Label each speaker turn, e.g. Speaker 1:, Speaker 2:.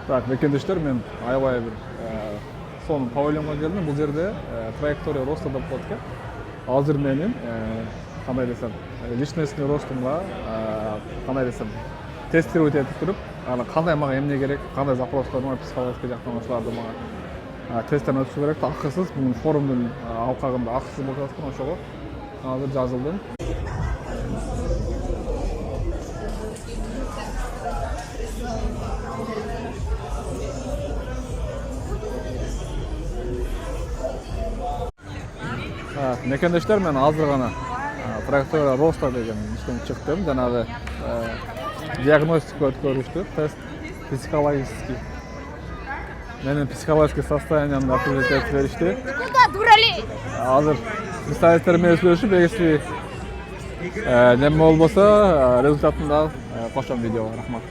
Speaker 1: Так, мекендештер, мен аябай бир сонун павильонго келдим. Бул жерде траектория роста деп коет экен. Азыр менин кандай десем, личностный ростумга кандай десем, тестировать этип туруп, аны кандай мага эмне керек, кандай запростор бар, психологический жактан ошолорду мага тесттен өтүшү керек. Акысыз, бул форумдун алкагында акысыз болуп жаткан, ошого азыр жазылдым. Мекендештер, мен азыр гана траектория роста деген иштен чыктым. Жанагы диагностика өткөрүштү, тест психологический. Менин психологический состояниемди определить беришти.
Speaker 2: Куда дурали?
Speaker 1: Азыр специалисттер менен сүйлөшүп, эгерчи неме болбосо результатын да кошом видеого. Рахмат.